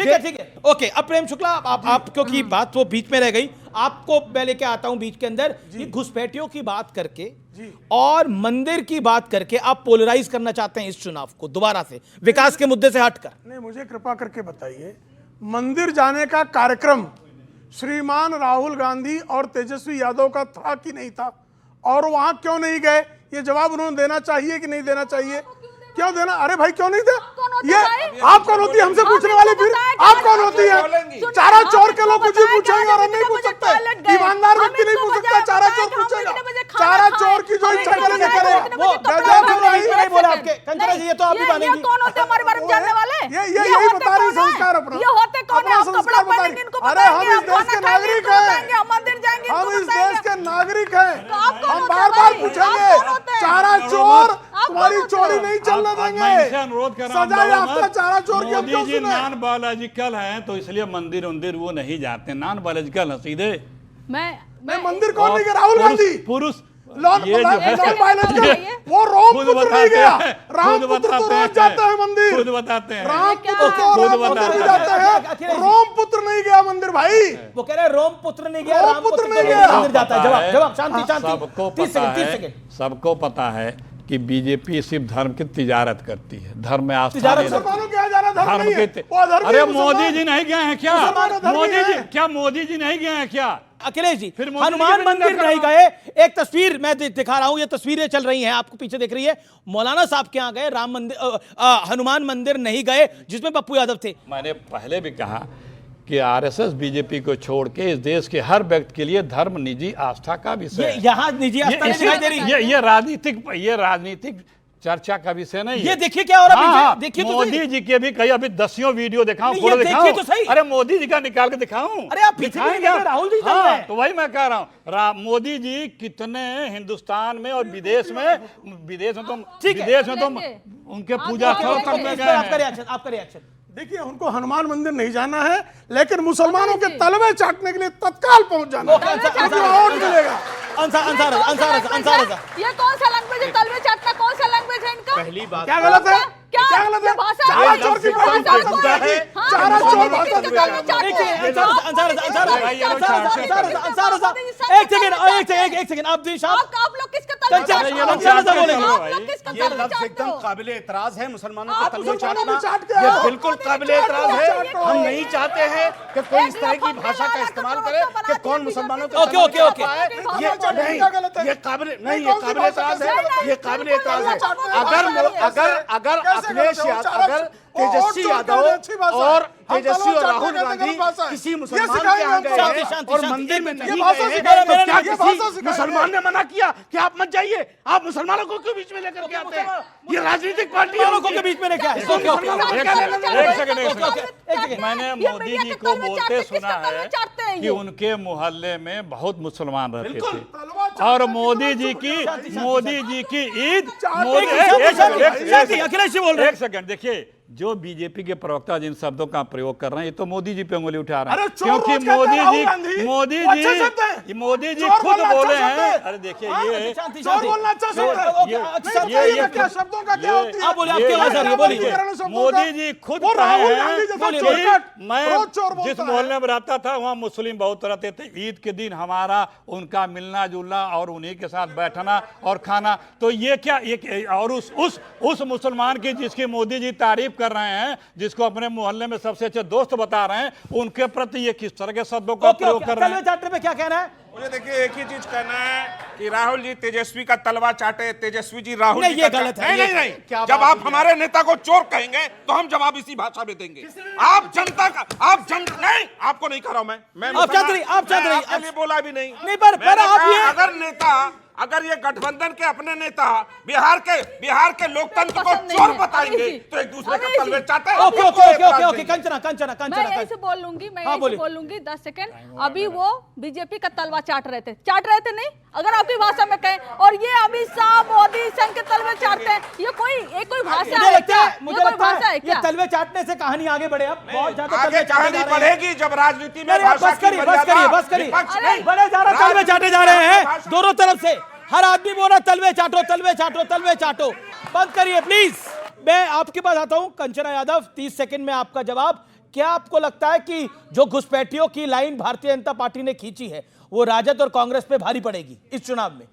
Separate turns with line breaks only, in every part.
ठीक है, ओके। अब प्रेम शुक्ला, आप क्योंकि बात वो बीच में रह गई, आपको मैं लेके आता हूं बीच के अंदर कि घुसपैठियों की बात करके और मंदिर की बात करके आप पोलराइज करना चाहते हैं इस चुनाव को दोबारा से, विकास के मुद्दे से हटकर।
नहीं, मुझे कृपा करके बताइए, मंदिर जाने का कार्यक्रम श्रीमान राहुल गांधी और तेजस्वी यादव का था कि नहीं था, और वहां क्यों नहीं गए? ये जवाब उन्होंने देना चाहिए कि नहीं देना चाहिए? क्यों देना? अरे भाई क्यों नहीं दे? ये आप कौन होती है हमसे पूछने वाली? फिर आप कौन होती है? चारा चोर के लोग कुछ भी पूछेंगे और हम नहीं पूछ सकते। ईमानदार व्यक्ति नहीं पूछ सकता, चारा चोर पूछेगा। चारा चोर की जो इच्छा करेगा करेगा।
वो नहीं बोला आपके कंचना जी, ये तो आप भी मानेंगी।
कौन होते हमारे बारे में जानने वाले?
ये यही बता रही संस्कार अपना।
ये होते कौन है? आप कपड़ा पहनेंगे, इनको
अरे हम इस देश के नागरिक हैं,
हम मंदिर जाएंगे,
हम इस देश के नागरिक हैं। हम बार बार पूछेंगे, चारा चोर तुम्हारी चोरी नहीं चलने देंगे।
मैं इनसे अनुरोध कर रहा
सजा याफ्ता चारा चोर की हम
मोदी
क्यों
जी
सुने?
नॉन बायोलॉजिकल हैं तो इसलिए मंदिर उंदिर वो नहीं जाते, नॉन बायोलॉजिकल है सीधे।
मैं मंदिर कौन नहीं गया? राहुल गांधी
पुरुष
लॉन
ये जो है
बायोलॉजिकल, वो रोम
खुद
पुत्र नहीं
बताते
गया।
हैं,
राम
खुद
पुत्र तो
बताते
रोज
हैं,
जाते हैं मंदिर,
खुद बताते हैं।
राम पुत्र तो
खुद
राम पुत्र
बताते
भी
हैं।
जाते हैं, रोम पुत्र नहीं गया मंदिर भाई।
वो कह रहे हैं रोम पुत्र नहीं गया,
रोम
राम
पुत्र
पुत्र
नहीं
नहीं
गया।
मंदिर जाता है। जवाब जवाब शांति शांति,
सबको
30
पता
सेकंड 30
है,
सेकंड।
सबको पता है कि बीजेपी सिर्फ धर्म की तिजारत करती है, धर्म में आस्था
तिजारत
नहीं रखती।
मुसलमानों के यहाँ जाना धर्म नहीं है, वो अधर्मी
अरे
है
मोदी
मुसलमान।
जी नहीं गए हैं क्या?
मुसलमान अधर्मी
मोदी जी
है।
क्या मोदी जी नहीं गए हैं क्या?
अखिलेश जी,
फिर मोदी जी
हनुमान
की निंदा
मंदिर
कर
नहीं
रहा
गए। एक तस्वीर मैं दिखा रहा हूं, ये तस्वीरें चल रही हैं, आपको पीछे दिख रही है। मौलाना साहब के यहाँ गए, राम मंदिर हनुमान मंदिर नहीं गए, जिसमें पप्पू यादव थे।
मैंने पहले भी कहा कि आरएसएस बीजेपी को छोड़ के इस देश के हर व्यक्ति के लिए धर्म निजी आस्था का विषय है।
यहाँ निजी आस्था नहीं दिखाई दे रही।
ये राजनीतिक चर्चा का विषय नहीं है।
ये देखिए क्या हो रहा है पीछे, देखिए तो
मोदी
सही।
जी के भी कई अभी 10 वीडियो दिखाऊं,
नहीं,
फोटो
ये
दिखाऊं?
देखिए तो सही।
अरे मोदी जी का निकाल के दिखाऊं?
अरे आप पीछे भी देखिए, राहुल जी चल रहे हैं।
तो वही मैं कह रहा हूं, मोदी जी कितने हिंदुस्तान में और विदेश में तो उनके पूजा स्थल तक में गए
आपका
हैं।
रिएक्शन, आपका रिएक्शन।
देखिए, उनको हनुमान मंदिर नहीं जाना है, लेकिन मुसलमानों के तलवे चाटने के लिए तत्काल पहुंच जाना है। वोट मिलेगा।
अंसार
ये कौन सा लैंग्वेज है? तलवे चाटना कौन सा लैंग्वेज है इनका?
पहली बात
क्या गलत है?
क्या
गलत है?
भाषा?
चारा चोर की
भाषा
भाषा है। चारा चोर भाषा
एक सेकंड आप जी साहब,
आप लोग किसका तलवे
कंचना,
चाटते हो?
कंचना साहब बोलेंगे।
आप लोग किसका
ये
तलवे
लफ्ज
चाटते
एकदम
हो?
काबिले एतराज है, मुसलमानों
आप
को तलवे
मुसलमानों
चाटना
को चाट के
ये
आओ।
बिल्कुल काबिले एतराज है। हम नहीं चाहते हैं कि कोई इस तरह की भाषा का इस्तेमाल करे कि कौन मुसलमानों को
ओके, ओके, ओके।
ये काबिल नहीं, ये काबिले एतराज है, ये काबिले एतराज है। अगर अखिलेश यादव, अगर तेजस्वी यादव और राहुल गांधी किसी मुसलमान के यहाँ गए हैं और मंदिर में नहीं गए हैं, तो क्या किसी मुसलमान ने मना किया कि आप मत जाइए? आप मुसलमानों को क्यों बीच में लेकर के आते हैं? ये राजनीतिक पार्टी है।
लोगों के बीच में क्या है?
मैंने मोदी जी को बोलते सुना है कि उनके मोहल्ले में बहुत मुसलमान रहते थे और मोदी जी की ईद,
अखिलेश जी बोल रहे हैं।
एक सेकंड देखिए, जो बीजेपी के प्रवक्ता जिन शब्दों का प्रयोग कर रहे हैं, ये तो मोदी जी पे उंगली उठा रहे हैं, क्योंकि मोदी जी खुद बोले हैं। अरे देखिए, ये
शब्दों का क्या होती है?
आप बोलिए, आपकी आवाज आ रही है, बोलिए।
मोदी जी खुद
वो
कहे
राहुल
हैं
गांधी जैसा
कि
चोरकट,
मैं
रोज चोर बोलता
जिस
है।
मोहल्ले में रहता था वहाँ मुस्लिम बहुत रहते थे, ईद के दिन हमारा उनका मिलना जुलना और उन्हीं के साथ बैठना और खाना, तो ये क्या और उस मुसलमान की जिसकी मोदी जी तारीफ कर रहे हैं, जिसको अपने मोहल्ले में सबसे अच्छे दोस्त बता रहे हैं, उनके प्रति ये किस तरह के शब्दों का प्रयोग कर रहे हैं?
चाटने पे क्या कहना है?
मुझे देखिए, एक ही चीज कहना है कि राहुल जी तेजस्वी का तलवा चाटे, तेजस्वी जी राहुल
नहीं,
जी
ये
का
गलत है।
नहीं। जब आप हमारे नेता को चोर कहेंगे तो हम जवाब इसी भाषा में देंगे। आप जनता का, नहीं, आपको नहीं कर रहा हूं मैं
आप चाहते रही,
आपके लिए बोला भी नहीं।
नहीं, पर आप ये
अगर ये गठबंधन के अपने नेता बिहार के लोकतंत्र को चोर बताएंगे तो एक दूसरे का तलवे चाटे।
ओके, कंचना
मैं यही से बोल लूंगी, बोल लूंगी 10 सेकंड। अभी वो बीजेपी का तलवा चाट रहे थे नहीं? अगर आपकी भाषा में कहें, और ये अमित शाह मोदी संघ के तलवे चाटते हैं, ये कोई भाषा है क्या?
मुझे लगता है ये तलवे चाटने से कहानी आगे बढ़े। अब बहुत ज्यादा
आगे कहानी बढ़ेगी जब राजनीति में
बस करिए बड़े ज्यादा तलवे चाटे जा रहे हैं दोनों तरफ से। हर आदमी बोल रहा तलवे चाटो। बंद करिए प्लीज। मैं आपके पास आता हूं, कंचना यादव, 30 सेकंड में आपका जवाब क्या आपको लगता है कि जो घुसपैठियों की लाइन भारतीय जनता पार्टी ने खींची है वो राजद और कांग्रेस पे भारी पड़ेगी इस चुनाव में?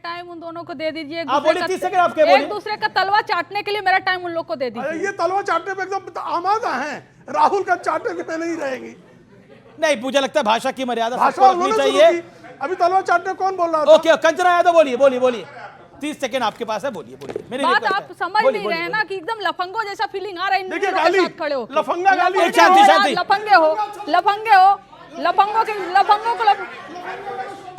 टाइम उन दोनों को दे दीजिए।
आप बोलिए 30 सेकंड आप क्या बोलिए?
एक दूसरे का तलवा चाटने के लिए मेरा टाइम उन लोग को दे दीजिए।
ये तलवा चाटने पे एकदम आमादा हैं, राहुल का चाटने पे नहीं रहेंगी।
नहीं, मुझे लगता है भाषा की मर्यादा
भाषा
सबको रखनी
उन्होंने शुरू
चाहिए।
की। अभी तलवा चाटने कौन बोल रहा था?
ओके, कंचना यादव बोलिए बोलिए बोलिए, 30 सेकंड आपके पास है, बोलिए बोलिए। मेरी
बात
रिक्वेस्ट
आप
है।
समझ
बोलिए,
नहीं रहे
बोलिए,
हैं ना कि एकदम लफंगो जैसा फीलिंग आ रहा है इन
देखिए,
लोगों के
गाली,
साथ खड़े हो।
लफंगा गाली।
एक शांति, शांति।
लफंगे हो, लफंगों को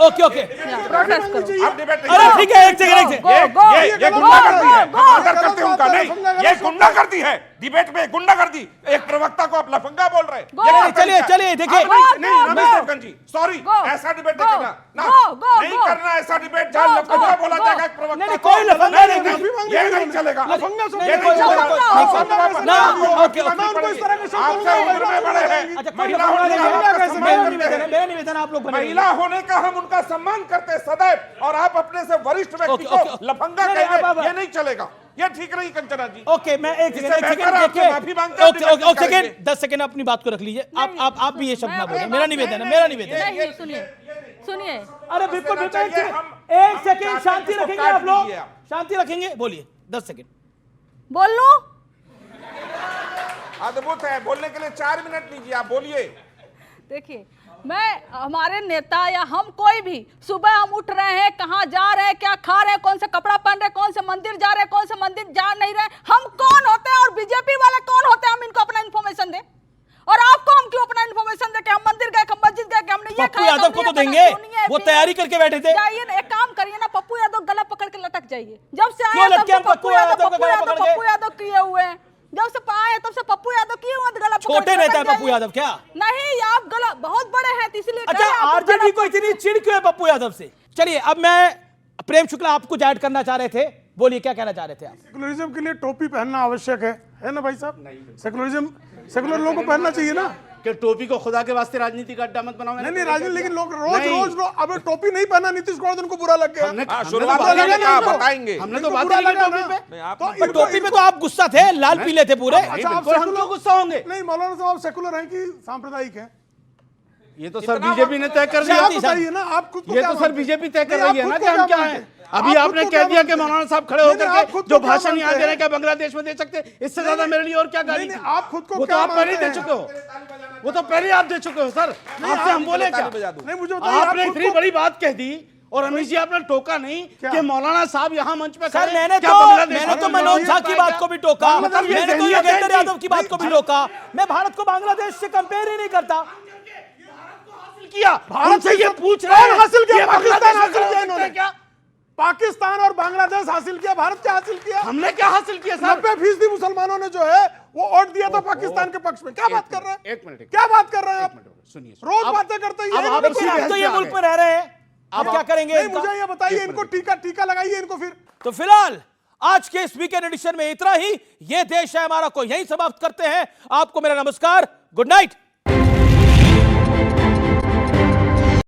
ओके ओके,
प्रोटेस्ट करो।
आप डिबेट
अरे ठीक है, एक सेकंड, एक सेकंड।
ये गुंडागर्दी है, हम ऑर्डर करते हैं उनका नहीं, ये गुंडागर्दी है, डिबेट में गुंडागर्दी। एक प्रवक्ता को आप लफंगा बोल रहे हैं, ये क्या
चलिए
तरीका है?
चलिए, देखिए
आप नहीं, रमेश देवगन जी, सॉरी,
गो,
ऐसा डिबेट
गो,
नहीं करना ना,
गो,
नहीं
गो,
करना ऐसा डिबेट जहां लफंगा बोला
गो,
जाएगा एक प्रवक्ता
नहीं,
को।
कोई लफंगा नहीं,
ये नहीं चलेगा,
लफंगा से
ये नहीं चलेगा।
ना, ओके,
आपसे उम्र में बड़े हैं,
अच्छा, कोई
महिला
लफंगा
होने
नहीं
का
है।
आपका सम्मान करते हैं।
मेरा निवेदन आप लोग बने रहिए।
महिला होने का हम उनका सम्मान करते हैं सदैव, और आप अपने से वरिष्ठ व्यक्ति
ओके,
को
ओके।
लफंगा
नहीं, नहीं,
कहेंगे, ये नहीं चलेगा, ये ठीक नहीं कंचना जी।
ओके, मैं एक
इससे
सेकंड
बेहतर आपसे माफी मांगते हैं,
ओके ओके,
डिबेट
सेकंड,
करेंगे।
10 सेकंड अपनी बात को रख लीजिए। आप भी ये शब्द ना बोले,
मैं-
मेरा निवेदन है, मेरा निवेदन है।
नहीं, सुनिए सुनिए,
अरे बिल्कुल
देना
बिल्कुल,
चाहिए, हम
एक
अपने
सेकंड
चार्ट
शांति
को
रखेंगे
काट
आप लोग,
दीजिए आप।
शांति रखेंगे, बोलिए 10 सेकंड।
बोल लूं?
अद्भुत है, बोलने के लिए 4 मिनट लीजिए, आप बोलिए।
देखिए, मैं हमारे नेता या हम कोई भी सुबह हम उठ रहे हैं, कहाँ जा रहे हैं, क्या खा रहे हैं, कौन सा कपड़ा पहन रहे हैं, कौन से मंदिर जा रहे हैं, कौन से मंदिर जा नहीं रहे, हम कौन होते हैं और बीजेपी वाले कौन होते हैं, हम इनको अपना इन्फॉर्मेशन दें? और आपको हम क्यों अपना इन्फॉर्मेशन दें कि हम मंदिर गए, हम मस्जिद गए, कि हमने ये
पप्पू
खाया,
यादव को
हमने
तो
ये
देंगे,
बना, सुनिए,
वो
प्लीज।
तैयारी करके बैठे थे।
जाइए ना, एक काम करिए ना, पप्पू यादव गला पकड़ के लटक जाइए। जब से
क्यों
आए
लटके हम पप्पू यादव का गला पकड़ के?
पप्पू यादव किए हुए हैं, जब से आए तब से पप्पू यादव किए हुए हैं, गला पकड़
छोटे
के
नेता है
लटक
पप्पू
जाइए।
यादव क्या?
नहीं, आप गला बहुत बड़े हैं, तो इसलिए
अच्छा,
कह रहे हैं, आप
आरजेडी
गला-
को इतनी चिढ़ क्यों है पप्पू यादव से? चलिए, अब मैं प्रेम शुक्ला आप कुछ ऐड करना चाह रहे थे, बोलिए क्या कहना चाह रहे थे आप?
सेकुलरिज्म के लिए टोपी पहनना आवश्यक है ना भाई साहब? सेकुलरिज्म, सेकुलर लोगों को पहनना चाहिए ना।
कि टोपी को खुदा के वास्ते राजनीति का अड्डा मत बनाओ। मैंने
नहीं राजनीति, लेकिन लोग
नहीं।
रोज अब टोपी नहीं पहना नीतीश कुमार तो उनको बुरा लग गया।
हमने-
हाँ,
हमने
शुरुआत
तो
में
बात-
मैंने कहा, बताएंगे।
हमने तो
इनको
बात
बुरा
ही की
लगा
टोपी
ना।
पे।
नहीं, आप
तो
पर
इनको-
टोपी पे तो आप गुस्सा थे, लाल पीले थे पूरे।
अच्छा, आप
बिल्कुल, हम
सेकुलर-
तो गुस्सा होंगे।
नहीं मौलाना साहब, सेकुलर हैं कि सांप्रदायिक हैं?
ये तो सर बीजेपी ने तय कर
अच्छा,
दिया।
आप बताइए ना, आप खुद को
ये
क्या
तो सर
मानते हैं?
बीजेपी तय कर
नहीं,
रही है
आप
ना
खुद
कि
को
हम क्या
मानते
हैं।
हैं?
अभी
आप
आपने
खुद को
कह
क्या
दिया कि
मानते हैं?
मौलाना साहब खड़े
नहीं,
होकर
नहीं, आप
के
खुद
जो
को क्या
भाषण यहाँ
मानते
दे रहे
हैं?
हैं, क्या बांग्लादेश में दे सकते? इससे ज्यादा मेरे लिए और क्या गाली
नहीं,
थी?
आप खुद को
वो तो
क्या
आप पहले ही
मानते
दे
हैं?
चुके हो, वो तो पहले आप दे चुके हो सर। आपसे हम बोले क्या?
नहीं, मुझे बताइए, आप
आपने
खुद
इतनी
को-
बड़ी बात कह दी और अमित जी आपने टोका नहीं कि मौलाना साहब यहाँ मंच पे
सर,
खड़े,
मैंने
क्या
तो
बांग्लादेश में
मनोज झा की बात को भी टोका,
मतलब ये
मैंने तो
जहनियत है
योगेंद्र
इनकी।
यादव की बात को भी टोका। मैं भारत को बांग्लादेश से कंपेयर ही नहीं करता।
किया
भारत
उनसे ये
से
पूछ
कौन
रहे हैं
हासिल किया?
ये
पाकिस्तान
बांग्लादेश
हासिल
में
किया
खड़े
इन्होंने।
होते हैं क्या?
पाकिस्तान और बांग्लादेश हासिल किया, भारत क्या हासिल किया?
हमने क्या हासिल किया सर?
90% मुसलमानों ने जो है वो वोट दिया था पाकिस्तान के पक्ष में। क्या बात कर रहे हैं?
एक मिनट,
क्या बात कर रहे हैं आप?
सुनिए
रोज
अब-
बातें करते
अब
हैं,
आप
इनको
इसी
क्या-
बहस
तो
पे
ये
आ
मुल्क
गए।
में रह रहे हैं, आप क्या करेंगे
नहीं,
इनका?
मुझे ये बताइए, इनको टीका लगाइए इनको फिर।
तो फिलहाल आज के इस वीकेंड एडिशन में इतना ही। ये देश है हमारा को यहीं समाप्त करते हैं। आपको मेरा नमस्कार, गुड नाइट।